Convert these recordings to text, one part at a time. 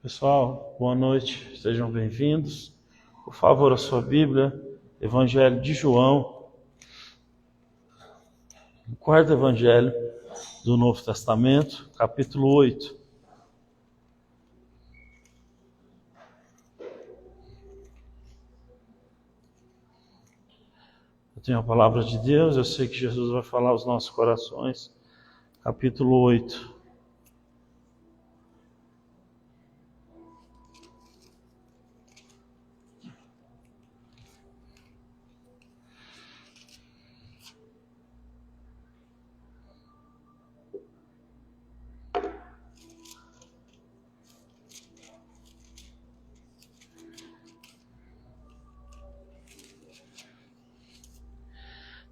Pessoal, boa noite, sejam bem-vindos. Por favor, a sua Bíblia, Evangelho de João, o quarto Evangelho do Novo Testamento, capítulo 8. Eu tenho a palavra de Deus, eu sei que Jesus vai falar aos nossos corações. Capítulo 8.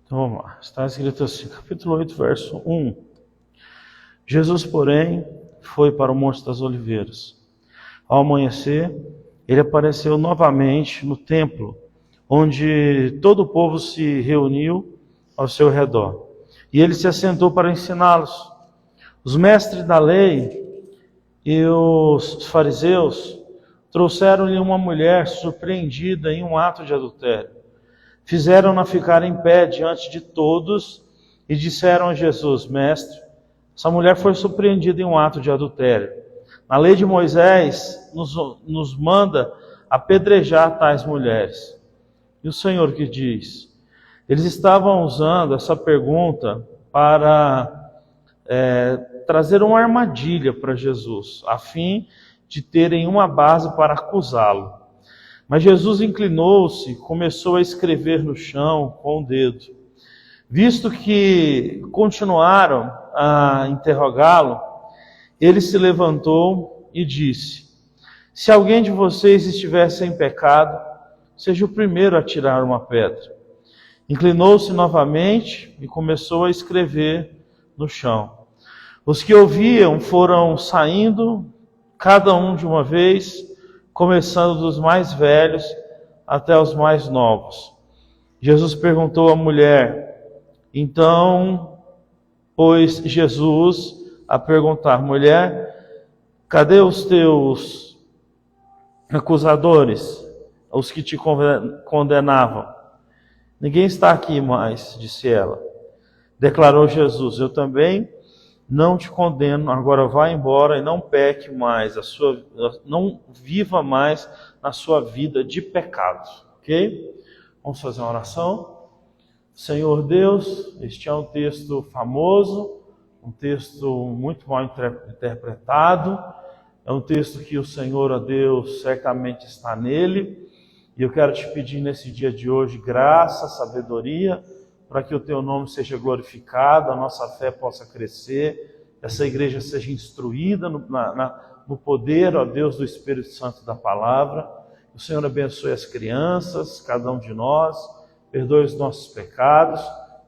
Então vamos lá, está escrito assim, capítulo 8, verso 1. Jesus, porém, foi para o Monte das Oliveiras. Ao amanhecer, ele apareceu novamente no templo, onde todo o povo se reuniu ao seu redor. E ele se assentou para ensiná-los. Os mestres da lei e os fariseus trouxeram-lhe uma mulher surpreendida em um ato de adultério. Fizeram-na ficar em pé diante de todos e disseram a Jesus: Mestre, essa mulher foi surpreendida em um ato de adultério. Na lei de Moisés nos manda apedrejar tais mulheres. E o Senhor que diz? Eles estavam usando essa pergunta para trazer uma armadilha para Jesus, a fim de terem uma base para acusá-lo. Mas Jesus inclinou-se e começou a escrever no chão com o dedo. Visto que continuaram a interrogá-lo, ele se levantou e disse: Se alguém de vocês estiver sem pecado, seja o primeiro a tirar uma pedra. Inclinou-se novamente e começou a escrever no chão. Os que ouviam foram saindo, cada um de uma vez, começando dos mais velhos até os mais novos. Jesus perguntou à mulher, então, pôs Jesus a perguntar: Mulher, cadê os teus acusadores, os que te condenavam? Ninguém está aqui mais, disse ela. Declarou Jesus: Eu também não te condeno, agora vá embora e não peque mais, não viva mais na sua vida de pecado, ok? Vamos fazer uma oração. Senhor Deus, este é um texto famoso, um texto muito mal interpretado, é um texto que o Senhor, ó Deus, certamente está nele, e eu quero te pedir nesse dia de hoje graça, sabedoria, para que o teu nome seja glorificado, a nossa fé possa crescer, essa igreja seja instruída no poder, ó Deus, do Espírito Santo da palavra. O Senhor abençoe as crianças, cada um de nós, perdoe os nossos pecados,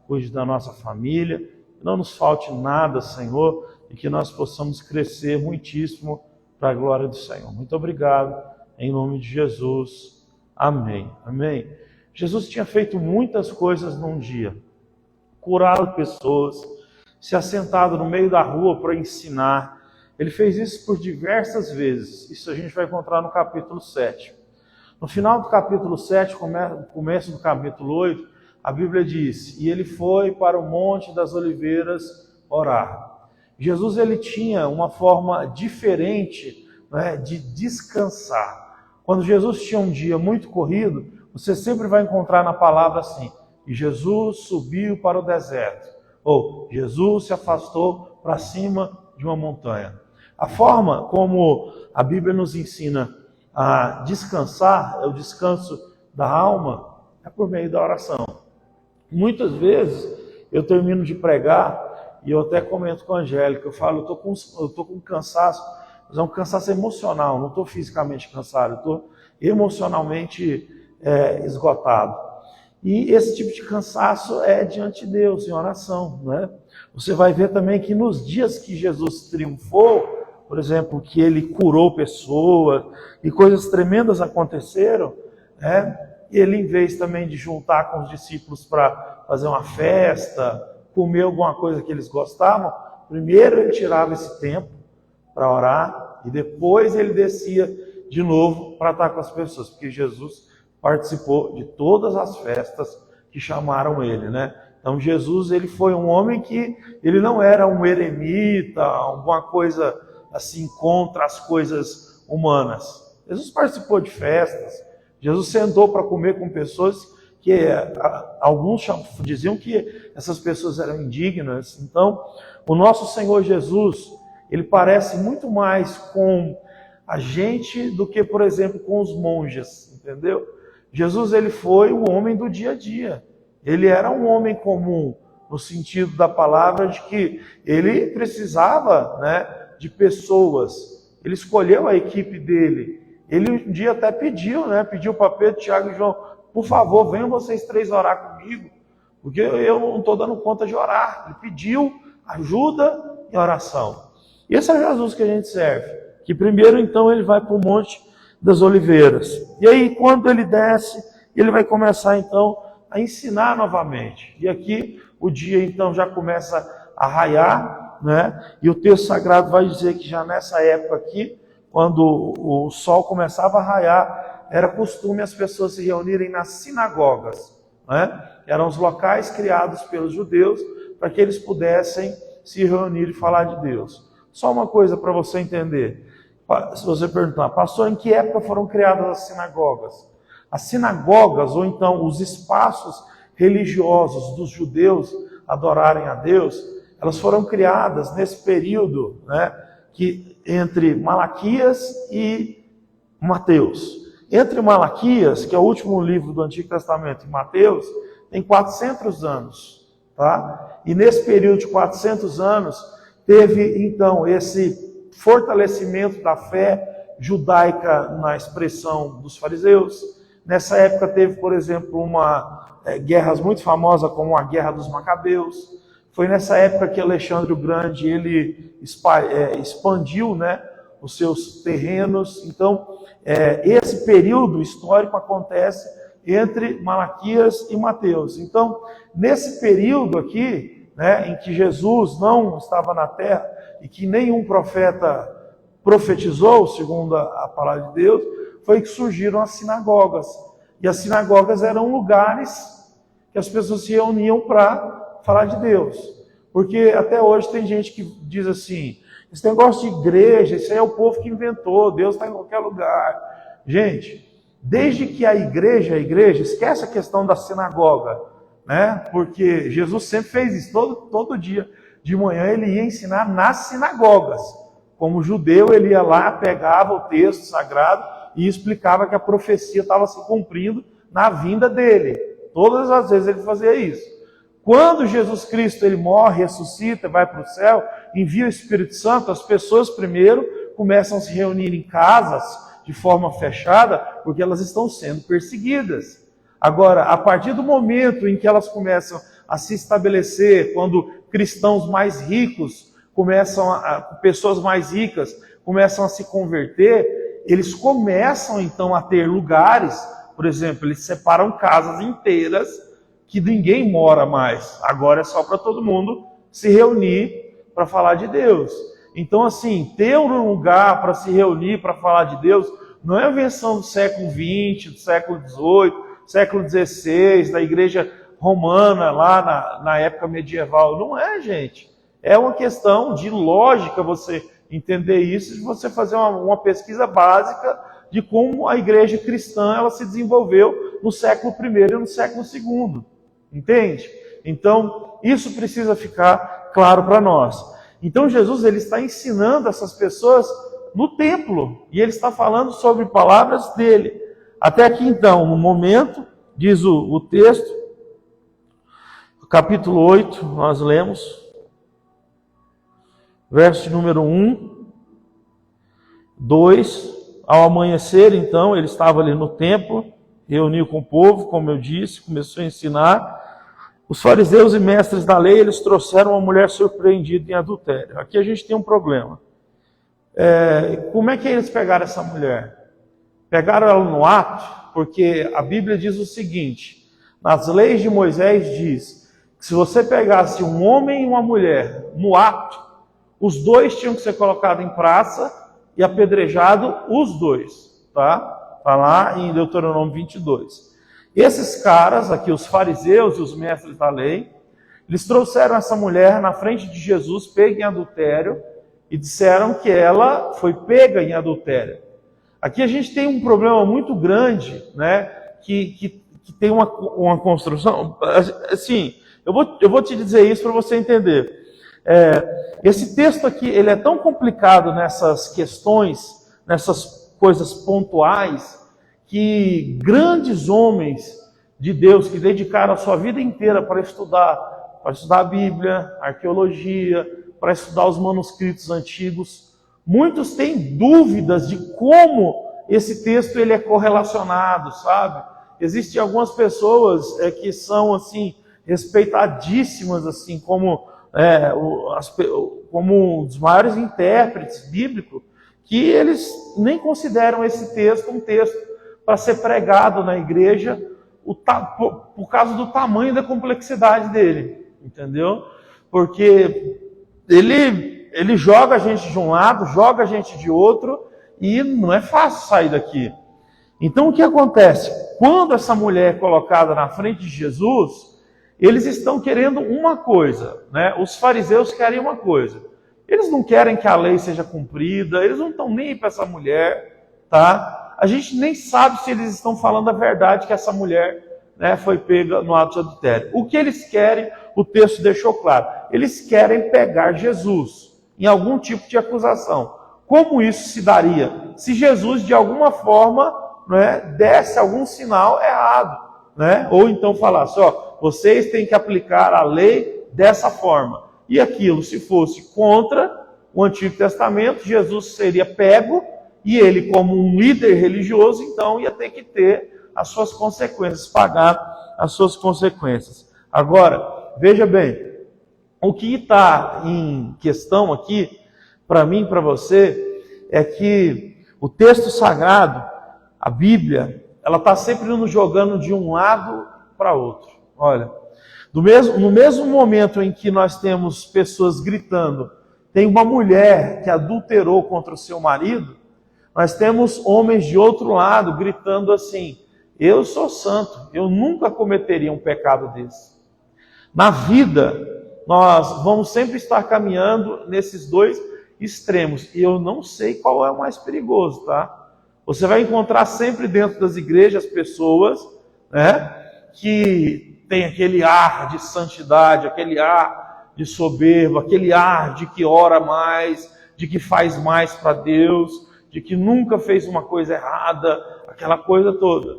cuide da nossa família, não nos falte nada, Senhor, e que nós possamos crescer muitíssimo para a glória do Senhor. Muito obrigado, em nome de Jesus. Amém. Amém. Jesus tinha feito muitas coisas num dia. Curado pessoas, se assentado no meio da rua para ensinar. Ele fez isso por diversas vezes. Isso a gente vai encontrar no capítulo 7. No final do capítulo 7, começo do capítulo 8, a Bíblia diz: E ele foi para o Monte das Oliveiras orar. Jesus, ele tinha uma forma diferente, né, de descansar. Quando Jesus tinha um dia muito corrido, você sempre vai encontrar na palavra assim: e Jesus subiu para o deserto, ou Jesus se afastou para cima de uma montanha. A forma como a Bíblia nos ensina a descansar, é o descanso da alma, é por meio da oração. Muitas vezes eu termino de pregar e eu até comento com a Angélica, eu falo, eu estou com cansaço, mas é um cansaço emocional, não estou fisicamente cansado, eu estou emocionalmente esgotado. E esse tipo de cansaço é diante de Deus, em oração, né? Você vai ver também que nos dias que Jesus triunfou, por exemplo, que ele curou pessoas e coisas tremendas aconteceram, ele, em vez também de juntar com os discípulos para fazer uma festa, comer alguma coisa que eles gostavam, primeiro ele tirava esse tempo para orar, e depois ele descia de novo para estar com as pessoas, porque Jesus participou de todas as festas que chamaram ele, né? Então Jesus, ele foi um homem que ele não era um eremita, alguma coisa assim contra as coisas humanas. Jesus participou de festas, Jesus sentou para comer com pessoas que alguns diziam que essas pessoas eram indignas. Então, o nosso Senhor Jesus, ele parece muito mais com a gente do que, por exemplo, com os monges, entendeu? Jesus, ele foi o homem do dia a dia. Ele era um homem comum, no sentido da palavra de que ele precisava, né, de pessoas. Ele escolheu a equipe dele. Ele um dia até pediu, né, pediu para Pedro, Tiago e João, por favor, venham vocês 3 orar comigo, porque eu não estou dando conta de orar. Ele pediu ajuda e oração. E esse é Jesus que a gente serve. Que primeiro, então, ele vai para o Monte das Oliveiras. E aí, quando ele desce, ele vai começar, então, a ensinar novamente. E aqui, o dia, então, já começa a raiar, né? E o texto sagrado vai dizer que já nessa época aqui, quando o sol começava a raiar, era costume as pessoas se reunirem nas sinagogas, né? Eram os locais criados pelos judeus para que eles pudessem se reunir e falar de Deus. Só uma coisa para você entender. Se você perguntar, pastor, em que época foram criadas as sinagogas? As sinagogas, ou então os espaços religiosos dos judeus adorarem a Deus, elas foram criadas nesse período, né, que entre Malaquias e Mateus. Entre Malaquias, que é o último livro do Antigo Testamento, e Mateus, tem 400 anos. Tá? E nesse período de 400 anos, teve então esse fortalecimento da fé judaica na expressão dos fariseus. Nessa época teve, por exemplo, guerras muito famosas como a Guerra dos Macabeus. Foi nessa época que Alexandre o Grande ele expandiu, né, os seus terrenos. Então, esse período histórico acontece entre Malaquias e Mateus. Então, nesse período aqui, né, em que Jesus não estava na terra e que nenhum profeta profetizou, segundo a palavra de Deus, foi que surgiram as sinagogas. E as sinagogas eram lugares que as pessoas se reuniam para falar de Deus. Porque até hoje tem gente que diz assim, esse negócio de igreja, isso aí é o povo que inventou, Deus está em qualquer lugar. Gente, desde que a igreja, esquece a questão da sinagoga, né? Porque Jesus sempre fez isso, todo dia de manhã ele ia ensinar nas sinagogas. Como judeu, ele ia lá, pegava o texto sagrado e explicava que a profecia estava se cumprindo na vinda dele. Todas as vezes ele fazia isso. Quando Jesus Cristo ele morre, ressuscita, vai para o céu, envia o Espírito Santo, as pessoas primeiro começam a se reunir em casas de forma fechada, porque elas estão sendo perseguidas. Agora, a partir do momento em que elas começam a se estabelecer, quando cristãos mais ricos pessoas mais ricas começam a se converter, eles começam então a ter lugares, por exemplo, eles separam casas inteiras que ninguém mora mais. Agora é só para todo mundo se reunir para falar de Deus. Então, assim, ter um lugar para se reunir para falar de Deus não é invenção do século XX, do século XVIII, século XVI, da igreja romana lá na época medieval. Não é, gente. É uma questão de lógica você entender isso, de você fazer uma pesquisa básica de como a igreja cristã ela se desenvolveu no século I e no século II. Entende? Então, isso precisa ficar claro para nós. Então, Jesus ele está ensinando essas pessoas no templo, e ele está falando sobre palavras dele. Até aqui, então, no momento, diz o texto, capítulo 8, nós lemos, verso número 1, 2, ao amanhecer, então, ele estava ali no templo, reuniu com o povo, como eu disse, começou a ensinar. Os fariseus e mestres da lei, eles trouxeram uma mulher surpreendida em adultério. Aqui a gente tem um problema. Como é que eles pegaram essa mulher? Pegaram ela no ato, porque a Bíblia diz o seguinte, nas leis de Moisés diz, que se você pegasse um homem e uma mulher no ato, os dois tinham que ser colocados em praça e apedrejado os dois, tá? Está lá em Deuteronômio 22. Esses caras aqui, os fariseus e os mestres da lei, eles trouxeram essa mulher na frente de Jesus, pega em adultério, e disseram que ela foi pega em adultério. Aqui a gente tem um problema muito grande, né? Que tem uma construção. Assim, eu vou te dizer isso para você entender. Esse texto aqui, ele é tão complicado nessas questões, nessas coisas pontuais, que grandes homens de Deus que dedicaram a sua vida inteira para estudar a Bíblia, a arqueologia, para estudar os manuscritos antigos, muitos têm dúvidas de como esse texto ele é correlacionado, sabe? Existem algumas pessoas que são assim respeitadíssimas, assim como um dos maiores intérpretes bíblicos, que eles nem consideram esse texto um texto para ser pregado na igreja por causa do tamanho e da complexidade dele, entendeu? Porque ele joga a gente de um lado, joga a gente de outro, e não é fácil sair daqui. Então o que acontece? Quando essa mulher é colocada na frente de Jesus, eles estão querendo uma coisa, né? Os fariseus querem uma coisa. Eles não querem que a lei seja cumprida, eles não estão nem para essa mulher, tá? A gente nem sabe se eles estão falando a verdade que essa mulher, né, foi pega no ato de adultério. O que eles querem, o texto deixou claro. Eles querem pegar Jesus em algum tipo de acusação. Como isso se daria? Se Jesus, de alguma forma, né, desse algum sinal errado, né? Ou então falasse, vocês têm que aplicar a lei dessa forma. E aquilo, se fosse contra o Antigo Testamento, Jesus seria pego, e ele, como um líder religioso, então ia ter que ter as suas consequências, pagar as suas consequências. Agora, veja bem, o que está em questão aqui, para mim e para você, é que o texto sagrado, a Bíblia, ela está sempre nos jogando de um lado para outro. Olha, no mesmo momento em que nós temos pessoas gritando, tem uma mulher que adulterou contra o seu marido, nós temos homens de outro lado gritando assim, eu sou santo, eu nunca cometeria um pecado desse. Na vida, nós vamos sempre estar caminhando nesses dois extremos, e eu não sei qual é o mais perigoso, tá? Você vai encontrar sempre dentro das igrejas pessoas, né, que tem aquele ar de santidade, aquele ar de soberba, aquele ar de que ora mais, de que faz mais para Deus, de que nunca fez uma coisa errada, aquela coisa toda.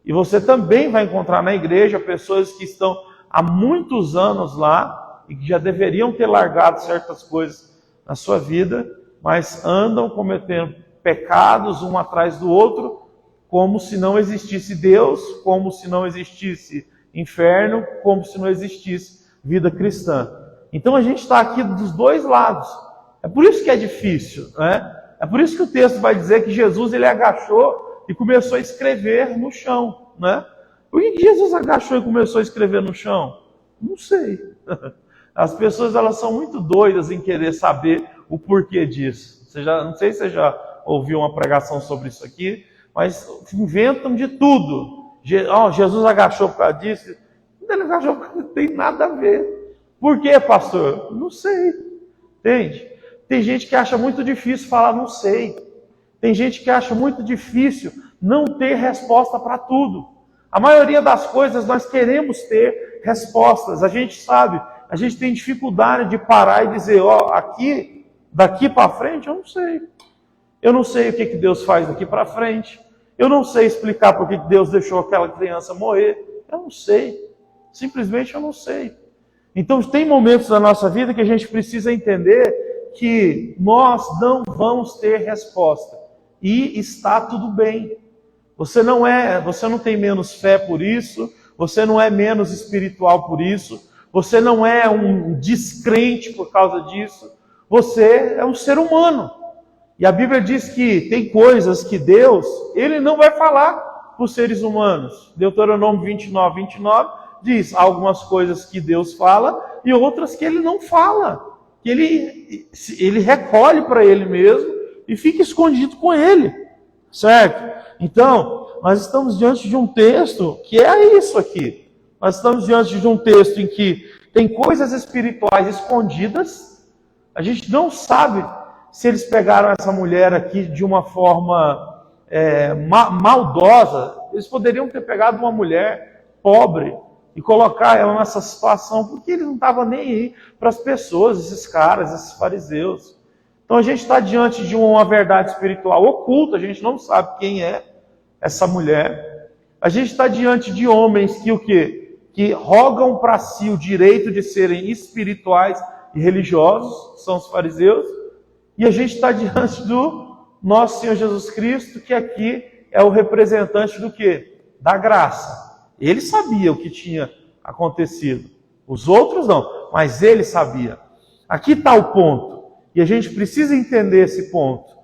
E você também vai encontrar na igreja pessoas que estão há muitos anos lá e que já deveriam ter largado certas coisas na sua vida, mas andam cometendo pecados um atrás do outro, como se não existisse Deus, como se não existisse inferno, como se não existisse vida cristã. Então a gente está aqui dos dois lados. É por isso que é difícil, né? É por isso que o texto vai dizer que Jesus ele agachou e começou a escrever no chão, né? Por que Jesus agachou e começou a escrever no chão? Não sei. As pessoas elas são muito doidas em querer saber o porquê disso. Não sei se você já ouviu uma pregação sobre isso aqui, mas inventam de tudo. Jesus agachou por causa disso. Ele agachou porque não tem nada a ver. Por quê, pastor? Não sei. Entende? Tem gente que acha muito difícil falar não sei. Tem gente que acha muito difícil não ter resposta para tudo. A maioria das coisas nós queremos ter respostas. A gente sabe, a gente tem dificuldade de parar e dizer, daqui para frente eu não sei. Eu não sei o que Deus faz daqui para frente. Eu não sei explicar por que Deus deixou aquela criança morrer. Eu não sei. Simplesmente eu não sei. Então tem momentos da nossa vida que a gente precisa entender que nós não vamos ter resposta. E está tudo bem. Você não tem menos fé por isso, você não é menos espiritual por isso, você não é um descrente por causa disso, você é um ser humano. E a Bíblia diz que tem coisas que Deus, Ele não vai falar para os seres humanos. Deuteronômio 29 diz algumas coisas que Deus fala e outras que Ele não fala. Que ele recolhe para Ele mesmo e fica escondido com ele, certo? Então, nós estamos diante de um texto que é isso aqui. Nós estamos diante de um texto em que tem coisas espirituais escondidas. A gente não sabe se eles pegaram essa mulher aqui de uma forma maldosa. Eles poderiam ter pegado uma mulher pobre e colocar ela nessa situação, porque eles não estavam nem aí para as pessoas, esses caras, esses fariseus. Então a gente está diante de uma verdade espiritual oculta, a gente não sabe quem é essa mulher. A gente está diante de homens que o quê? Que rogam para si o direito de serem espirituais e religiosos, são os fariseus. E a gente está diante do nosso Senhor Jesus Cristo, que aqui é o representante do quê? Da graça. Ele sabia o que tinha acontecido. Os outros não, mas ele sabia. Aqui está o ponto. E a gente precisa entender esse ponto.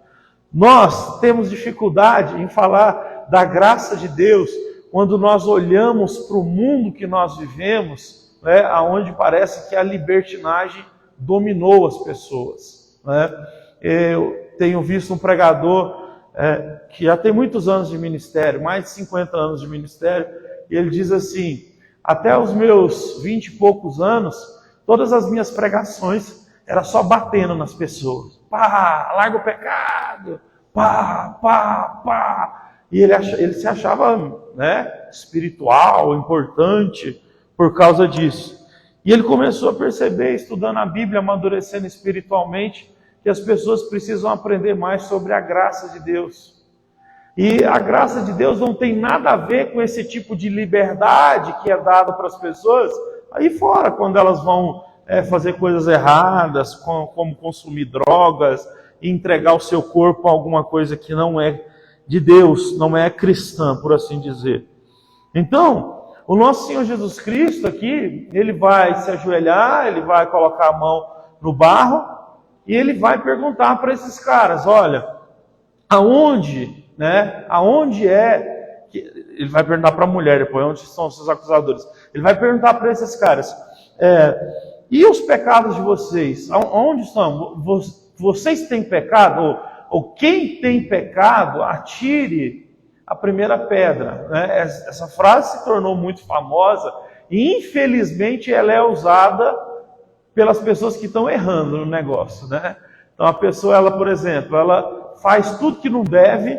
Nós temos dificuldade em falar da graça de Deus quando nós olhamos para o mundo que nós vivemos, né, onde parece que a libertinagem dominou as pessoas. Né? Eu tenho visto um pregador que já tem muitos anos de ministério, mais de 50 anos de ministério, e ele diz assim: até os meus 20 e poucos anos, todas as minhas pregações era só batendo nas pessoas. Pá, larga o pecado, pá, pá, pá. E ele se achava, né, espiritual, importante por causa disso. E ele começou a perceber, estudando a Bíblia, amadurecendo espiritualmente, que as pessoas precisam aprender mais sobre a graça de Deus. E a graça de Deus não tem nada a ver com esse tipo de liberdade que é dado para as pessoas aí fora, quando elas vão fazer coisas erradas, como consumir drogas, e entregar o seu corpo a alguma coisa que não é de Deus, não é cristã, por assim dizer. Então, o nosso Senhor Jesus Cristo aqui, ele vai se ajoelhar, ele vai colocar a mão no barro, e ele vai perguntar para esses caras: olha, aonde é, ele vai perguntar para a mulher depois, onde estão os seus acusadores? Ele vai perguntar para esses caras, e os pecados de vocês, aonde estão? Vocês têm pecado? Ou quem tem pecado, atire a primeira pedra. Né? Essa frase se tornou muito famosa e infelizmente ela é usada pelas pessoas que estão errando no negócio. Né? Então a pessoa, ela, por exemplo, ela faz tudo que não deve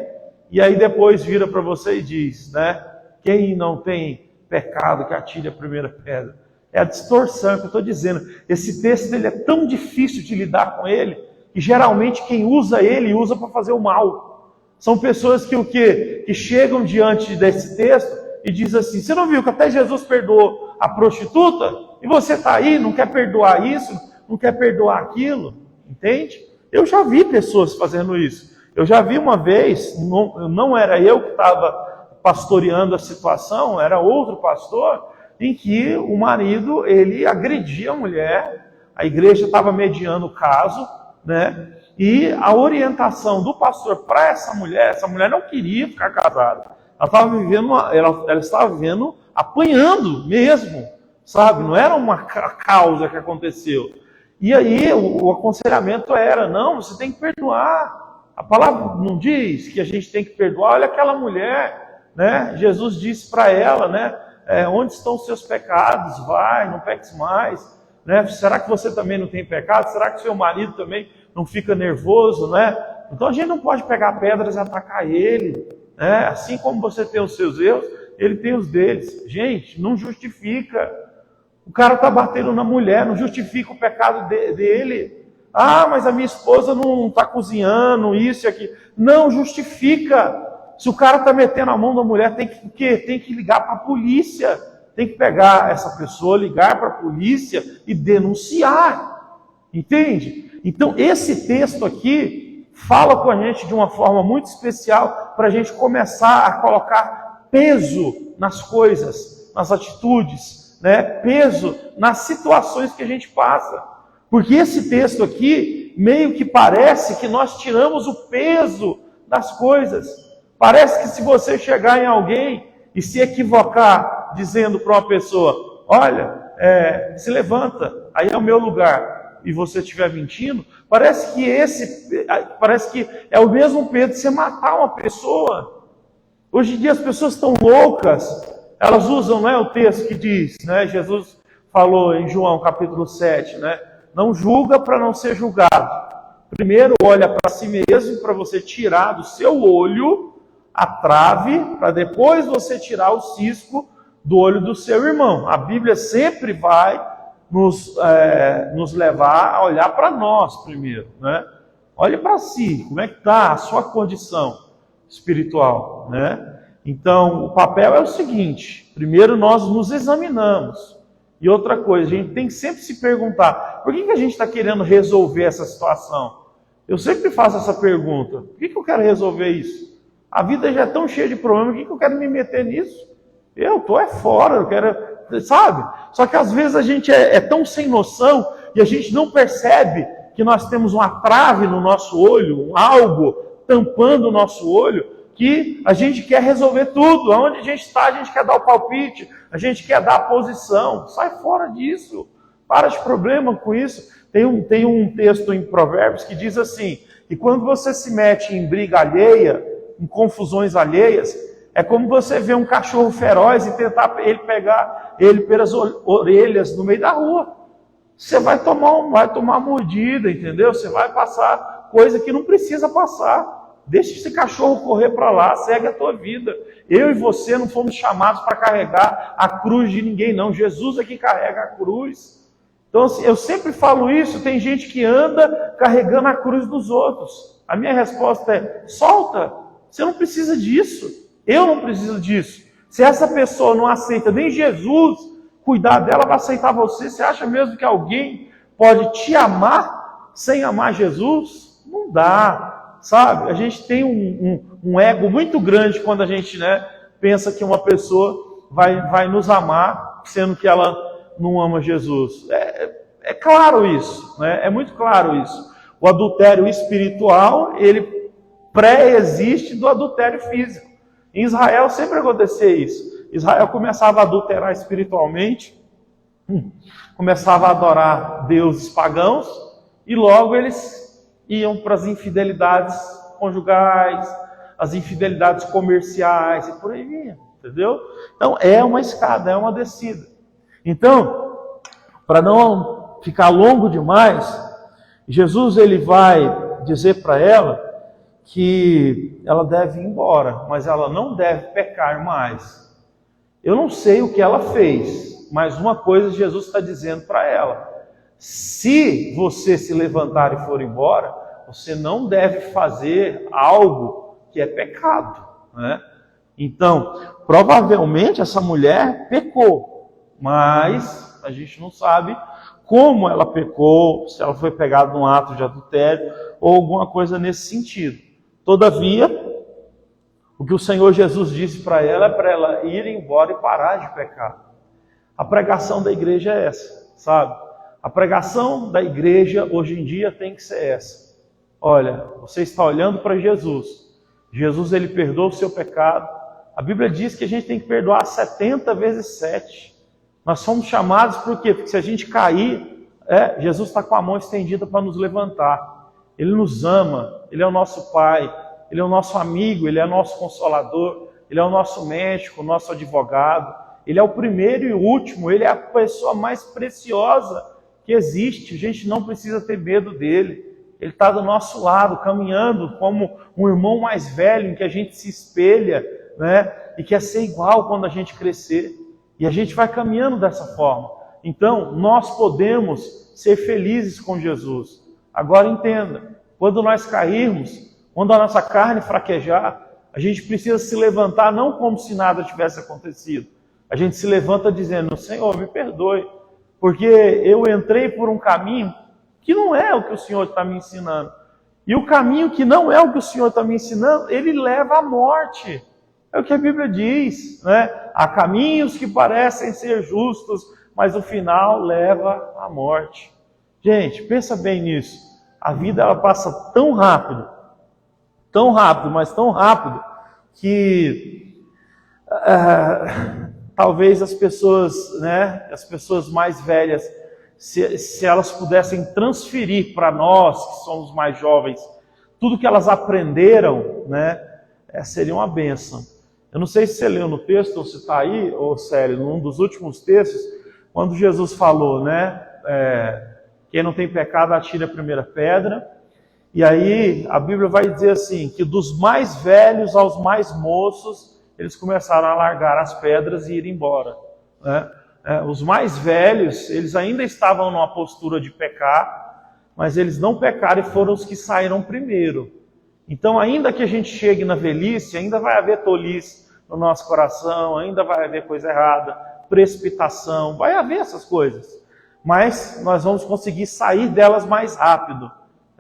e aí depois vira para você e diz, né? Quem não tem pecado que atire a primeira pedra. É a distorção que eu estou dizendo. Esse texto ele é tão difícil de lidar com ele, que geralmente quem usa ele usa para fazer o mal. São pessoas que o quê? Que chegam diante desse texto e dizem assim: você não viu que até Jesus perdoou a prostituta? E você está aí, não quer perdoar isso, não quer perdoar aquilo? Entende? Eu já vi pessoas fazendo isso. Eu já vi uma vez, não era eu que estava pastoreando a situação, era outro pastor, em que o marido, ele agredia a mulher, a igreja estava mediando o caso, né? E a orientação do pastor para essa mulher não queria ficar casada. Ela estava vivendo, ela estava vivendo, apanhando mesmo, sabe? Não era uma causa que aconteceu. E aí o aconselhamento era: não, você tem que perdoar. A palavra não diz que a gente tem que perdoar. Olha aquela mulher, né? Jesus disse para ela, né? Onde estão os seus pecados? Vai, não peques mais. Né? Será que você também não tem pecado? Será que seu marido também não fica nervoso? Né? Então a gente não pode pegar pedras e atacar ele. Né? Assim como você tem os seus erros, ele tem os deles. Gente, não justifica. O cara está batendo na mulher, não justifica o pecado dele. Ah, mas a minha esposa não está cozinhando, isso e aquilo. Não justifica. Se o cara está metendo a mão na mulher, tem que ligar para a polícia. Tem que pegar essa pessoa, ligar para a polícia e denunciar. Entende? Então, esse texto aqui fala com a gente de uma forma muito especial para a gente começar a colocar peso nas coisas, nas atitudes, né? Peso nas situações que a gente passa. Porque esse texto aqui meio que parece que nós tiramos o peso das coisas. Parece que se você chegar em alguém e se equivocar dizendo para uma pessoa: olha, se levanta, aí é o meu lugar. e você estiver mentindo, parece que é o mesmo peso de você matar uma pessoa. Hoje em dia as pessoas estão loucas, elas usam, né, o texto que diz, né, Jesus falou em João capítulo 7, né, não julga para não ser julgado. Primeiro olha para si mesmo, para você tirar do seu olho a trave, para depois você tirar o cisco do olho do seu irmão. A Bíblia sempre vai nos levar a olhar para nós primeiro, né? Olhe para si, como é que está a sua condição espiritual, né? Então, o papel é o seguinte: primeiro nós nos examinamos. E outra coisa, a gente tem que sempre se perguntar, por que a gente está querendo resolver essa situação? Eu sempre faço essa pergunta, por que eu quero resolver isso? A vida já é tão cheia de problemas, por que eu quero me meter nisso? Eu estou fora, eu quero, sabe? Só que às vezes a gente é tão sem noção e a gente não percebe que nós temos uma trave no nosso olho, algo tampando o nosso olho, que a gente quer resolver tudo. Aonde a gente está, a gente quer dar o palpite, a gente quer dar a posição. Sai fora disso, para de problema com isso. Tem um texto em Provérbios que diz assim, que quando você se mete em briga alheia, em confusões alheias, é como você ver um cachorro feroz e tentar pegar ele pelas orelhas no meio da rua. Você vai tomar mordida, entendeu? Você vai passar coisa que não precisa passar. Deixa esse cachorro correr para lá, segue a tua vida. Eu e você não fomos chamados para carregar a cruz de ninguém, não. Jesus é que carrega a cruz. Então, assim, eu sempre falo isso, tem gente que anda carregando a cruz dos outros. A minha resposta é, solta, você não precisa disso. Eu não preciso disso. Se essa pessoa não aceita nem Jesus cuidar dela, vai aceitar você. Você acha mesmo que alguém pode te amar sem amar Jesus? Não dá, sabe? A gente tem um ego muito grande quando a gente, né, pensa que uma pessoa vai nos amar, sendo que ela não ama Jesus. É claro isso, né? É muito claro isso. O adultério espiritual, ele pré-existe do adultério físico. Em Israel sempre acontecia isso. Israel começava a adulterar espiritualmente, começava a adorar deuses pagãos, e logo eles iam para as infidelidades conjugais, as infidelidades comerciais, e por aí vinha, entendeu? Então é uma escada, é uma descida. Então, para não ficar longo demais, Jesus ele vai dizer para ela que ela deve ir embora, mas ela não deve pecar mais. Eu não sei o que ela fez, mas uma coisa Jesus está dizendo para ela: se você se levantar e for embora, você não deve fazer algo que é pecado, né? Então, provavelmente essa mulher pecou, mas a gente não sabe como ela pecou, se ela foi pegada num ato de adultério ou alguma coisa nesse sentido. Todavia, o que o Senhor Jesus disse para ela é para ela ir embora e parar de pecar. A pregação da igreja é essa, sabe? A pregação da igreja hoje em dia tem que ser essa. Olha, você está olhando para Jesus. Jesus, ele perdoa o seu pecado. A Bíblia diz que a gente tem que perdoar 70 vezes 7. Nós somos chamados por quê? Porque se a gente cair, Jesus está com a mão estendida para nos levantar. Ele nos ama, Ele é o nosso Pai, Ele é o nosso amigo, Ele é o nosso consolador, Ele é o nosso médico, o nosso advogado, Ele é o primeiro e o último, Ele é a pessoa mais preciosa que existe. A gente não precisa ter medo dEle. Ele está do nosso lado, caminhando como um irmão mais velho em que a gente se espelha, né? E quer ser igual quando a gente crescer. E a gente vai caminhando dessa forma. Então, nós podemos ser felizes com Jesus. Agora entenda, quando nós cairmos, quando a nossa carne fraquejar, a gente precisa se levantar não como se nada tivesse acontecido. A gente se levanta dizendo: Senhor, me perdoe, porque eu entrei por um caminho que não é o que o Senhor está me ensinando. E o caminho que não é o que o Senhor está me ensinando, ele leva à morte. É o que a Bíblia diz, né? Há caminhos que parecem ser justos, mas o final leva à morte. Gente, pensa bem nisso. A vida ela passa tão rápido, mas tão rápido, que talvez as pessoas, né, as pessoas mais velhas se elas pudessem transferir para nós, que somos mais jovens, tudo que elas aprenderam, né, seria uma bênção. Eu não sei se você leu no texto, ou se está aí, ou Célio, num dos últimos textos, quando Jesus falou, né, quem não tem pecado atire a primeira pedra. E aí a Bíblia vai dizer assim, que dos mais velhos aos mais moços, eles começaram a largar as pedras e ir embora, né? Os mais velhos, eles ainda estavam numa postura de pecar, mas eles não pecaram e foram os que saíram primeiro. Então, ainda que a gente chegue na velhice, ainda vai haver tolice no nosso coração, ainda vai haver coisa errada, precipitação, vai haver essas coisas. Mas nós vamos conseguir sair delas mais rápido,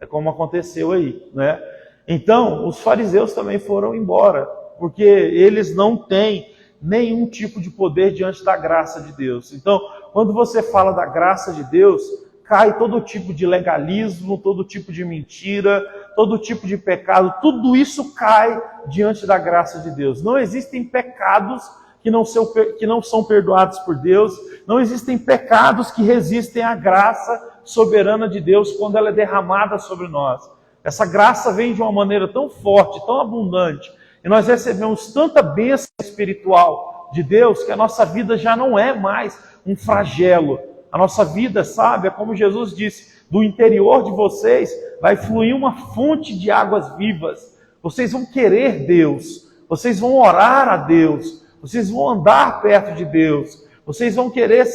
como aconteceu aí, né? Então, os fariseus também foram embora, porque eles não têm nenhum tipo de poder diante da graça de Deus. Então, quando você fala da graça de Deus, cai todo tipo de legalismo, todo tipo de mentira, todo tipo de pecado, tudo isso cai diante da graça de Deus. Não existem pecados que não são perdoados por Deus, não existem pecados que resistem à graça soberana de Deus quando ela é derramada sobre nós. Essa graça vem de uma maneira tão forte, tão abundante, e nós recebemos tanta bênção espiritual de Deus que a nossa vida já não é mais um flagelo. A nossa vida, sabe, é como Jesus disse, do interior de vocês vai fluir uma fonte de águas vivas. Vocês vão querer Deus, vocês vão orar a Deus, vocês vão andar perto de Deus, vocês vão querer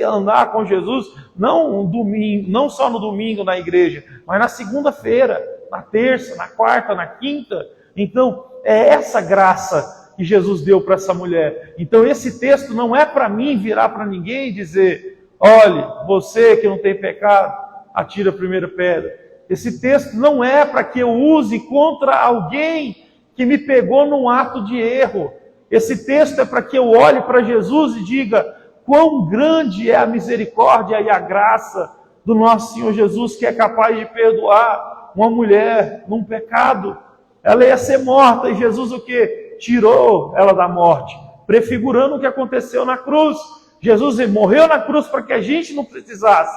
andar com Jesus, não só no domingo na igreja, mas na segunda-feira, na terça, na quarta, na quinta. Então, é essa graça que Jesus deu para essa mulher. Então, esse texto não é para mim virar para ninguém e dizer, olhe, você que não tem pecado, atira a primeira pedra. Esse texto não é para que eu use contra alguém que me pegou num ato de erro. Esse texto é para que eu olhe para Jesus e diga, quão grande é a misericórdia e a graça do nosso Senhor Jesus, que é capaz de perdoar uma mulher num pecado. Ela ia ser morta e Jesus o quê? Tirou ela da morte, prefigurando o que aconteceu na cruz. Jesus morreu na cruz para que a gente não precisasse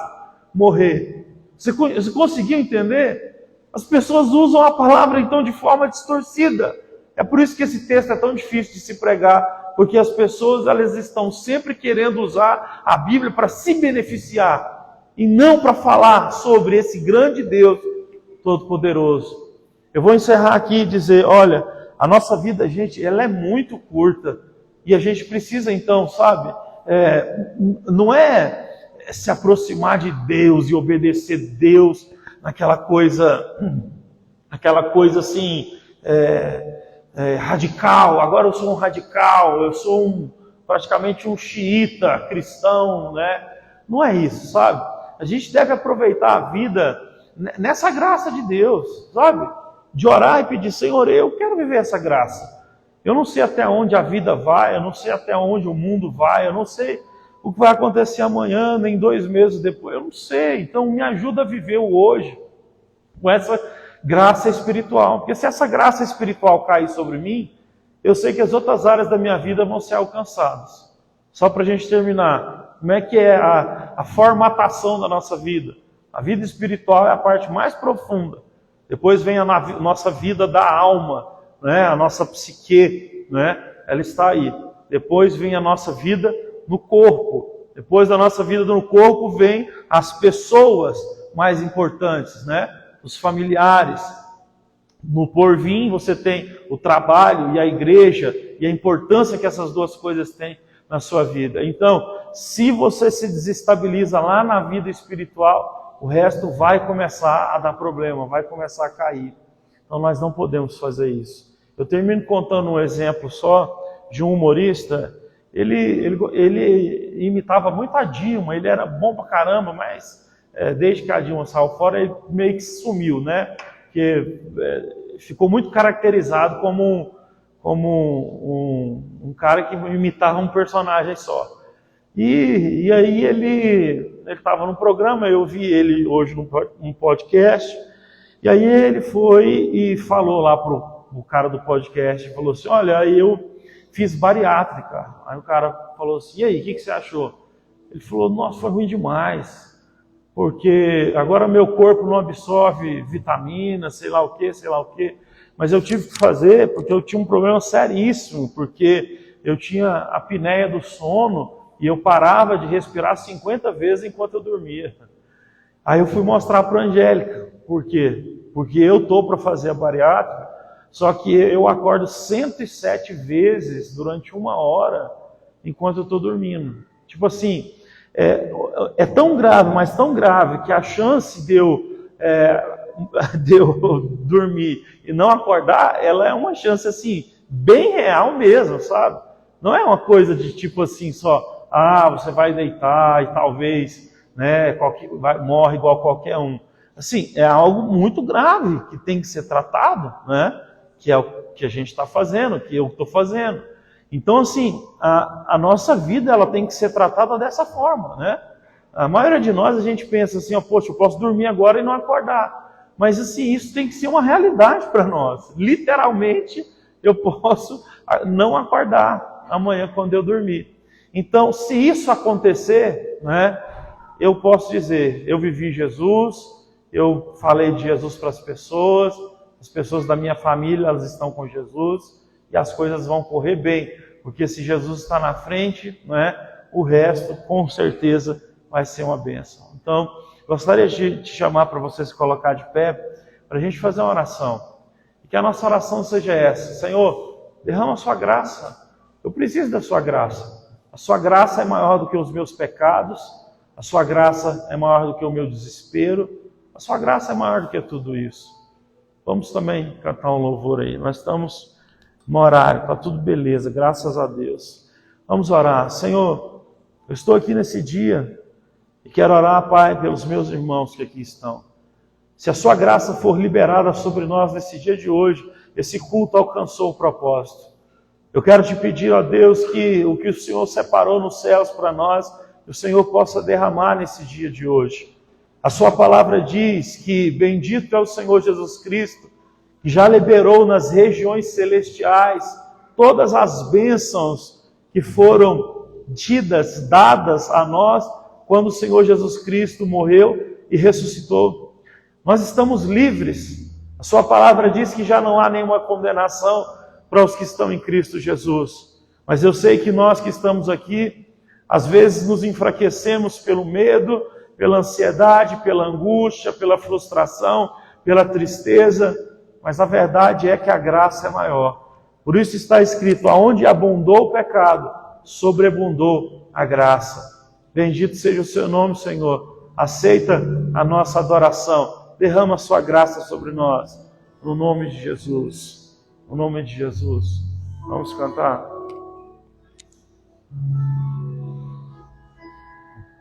morrer. Você conseguiu entender? As pessoas usam a palavra então de forma distorcida. É por isso que esse texto é tão difícil de se pregar, porque as pessoas elas estão sempre querendo usar a Bíblia para se beneficiar e não para falar sobre esse grande Deus Todo-Poderoso. Eu vou encerrar aqui e dizer, olha, a nossa vida, gente, ela é muito curta. E a gente precisa então, sabe, não é se aproximar de Deus e obedecer Deus naquela coisa assim, radical. Agora eu sou um radical, eu sou praticamente um xiita cristão, né? Não é isso, sabe? A gente deve aproveitar a vida nessa graça de Deus, sabe? De orar e pedir, Senhor, eu quero viver essa graça. Eu não sei até onde a vida vai, eu não sei até onde o mundo vai, eu não sei o que vai acontecer amanhã, nem 2 meses depois, eu não sei. Então me ajuda a viver o hoje com essa graça espiritual. Porque se essa graça espiritual cair sobre mim, eu sei que as outras áreas da minha vida vão ser alcançadas. Só para a gente terminar, como é que é a formatação da nossa vida? A vida espiritual é a parte mais profunda. Depois vem a nossa vida da alma, né? A nossa psique, né? Ela está aí. Depois vem a nossa vida no corpo. Depois da nossa vida no corpo vem as pessoas mais importantes, né? Os familiares. No porvim você tem o trabalho e a igreja e a importância que essas duas coisas têm na sua vida. Então, se você se desestabiliza lá na vida espiritual, o resto vai começar a dar problema, vai começar a cair. Então nós não podemos fazer isso. Eu termino contando um exemplo só de um humorista. Ele imitava muito a Dilma, ele era bom pra caramba, mas desde que a Dilma saiu fora, ele meio que sumiu, né? Porque ficou muito caracterizado como um cara que imitava um personagem só. E aí ele estava no programa, eu vi ele hoje num podcast, e aí ele foi e falou lá pro cara do podcast, falou assim, olha, aí eu fiz bariátrica. Aí o cara falou assim, e aí, o que você achou? Ele falou, nossa, foi ruim demais. porque agora meu corpo não absorve vitamina, sei lá o que, mas eu tive que fazer porque eu tinha um problema seríssimo, porque eu tinha a apneia do sono e eu parava de respirar 50 vezes enquanto eu dormia. Aí eu fui mostrar para a Angélica, por quê? Porque eu estou para fazer a bariátrica, só que eu acordo 107 vezes durante 1 hora enquanto eu estou dormindo. Tipo assim, é tão grave, mas tão grave, que a chance de eu dormir e não acordar, ela é uma chance assim, bem real mesmo, sabe? Não é uma coisa de tipo assim só, você vai deitar e talvez, né, morre igual qualquer um. Assim, é algo muito grave que tem que ser tratado, né? Que é o que a gente está fazendo, que eu estou fazendo. Então, assim, a nossa vida ela tem que ser tratada dessa forma, né? A maioria de nós, a gente pensa assim, poxa, eu posso dormir agora e não acordar. Mas, assim, isso tem que ser uma realidade para nós. Literalmente, eu posso não acordar amanhã quando eu dormir. Então, se isso acontecer, né, eu posso dizer, eu vivi Jesus, eu falei de Jesus para as pessoas da minha família, elas estão com Jesus, e as coisas vão correr bem, porque se Jesus está na frente, né, o resto com certeza vai ser uma bênção. Então, gostaria de te chamar para você se colocar de pé, para a gente fazer uma oração. E que a nossa oração seja essa: Senhor, derrama a sua graça. Eu preciso da sua graça. A sua graça é maior do que os meus pecados. A sua graça é maior do que o meu desespero. A sua graça é maior do que tudo isso. Vamos também cantar um louvor aí. Nós estamos no horário, está tudo beleza, graças a Deus. Vamos orar. Senhor, eu estou aqui nesse dia e quero orar, Pai, pelos meus irmãos que aqui estão. Se a sua graça for liberada sobre nós nesse dia de hoje, esse culto alcançou o propósito. Eu quero te pedir, ó Deus, que o que o Senhor separou nos céus para nós, o Senhor possa derramar nesse dia de hoje. A sua palavra diz que bendito é o Senhor Jesus Cristo, que já liberou nas regiões celestiais todas as bênçãos que foram dadas a nós quando o Senhor Jesus Cristo morreu e ressuscitou. Nós estamos livres. A sua palavra diz que já não há nenhuma condenação para os que estão em Cristo Jesus. Mas eu sei que nós que estamos aqui, às vezes nos enfraquecemos pelo medo, pela ansiedade, pela angústia, pela frustração, pela tristeza, mas a verdade é que a graça é maior. Por isso está escrito, aonde abundou o pecado, sobreabundou a graça. Bendito seja o seu nome, Senhor. Aceita a nossa adoração. Derrama a sua graça sobre nós. No nome de Jesus. No nome de Jesus. Vamos cantar.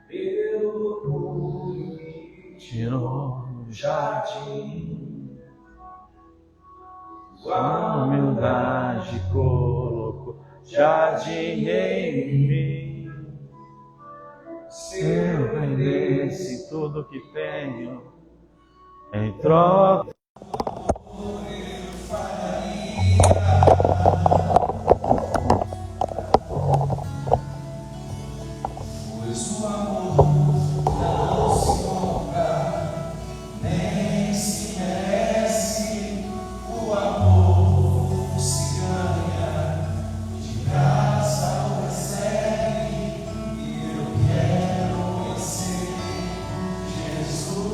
Pelo tirou no jardim, sua humildade colocou jardim em mim. Se eu vendesse tudo que tenho em troca, pois o amor não se compra, nem se merece. O amor se ganha, de graça o recebe. E eu quero conhecer Jesus.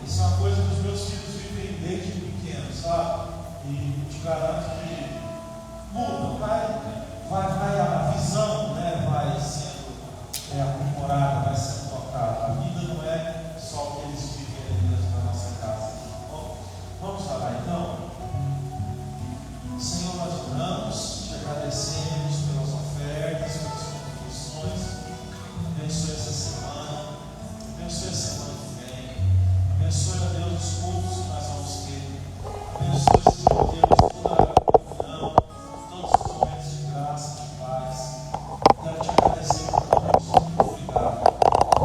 Isso é uma coisa que os meus filhos vivem desde pequenos, sabe? E te garanto que muda, a visão, né, vai sendo aprimorada, vai sendo tocada. A vida não é só o que eles vivem ali dentro da nossa casa. Bom, vamos falar então. Senhor, nós oramos, te agradecemos pelas ofertas, pelas contribuições. Abençoe essa semana, abençoe a semana que vem, abençoe, a Deus, os cultos que nós vamos ter, abençoe, Senhor Deus, toda a comunhão, todos os momentos de graça, de paz. Quero te agradecer por tudo isso, muito obrigado.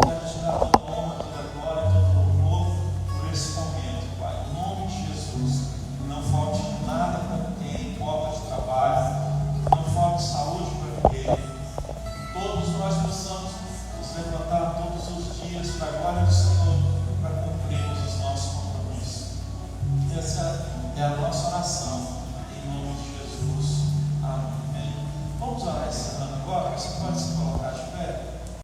Quero te dar toda a honra, toda a glória, todo o louvor por esse momento, Pai, em nome de Jesus. Que não falte nada para ninguém, falta de trabalho, que não falte saúde para ninguém. Todos nós possamos nos levantar todos os dias para a glória do Senhor.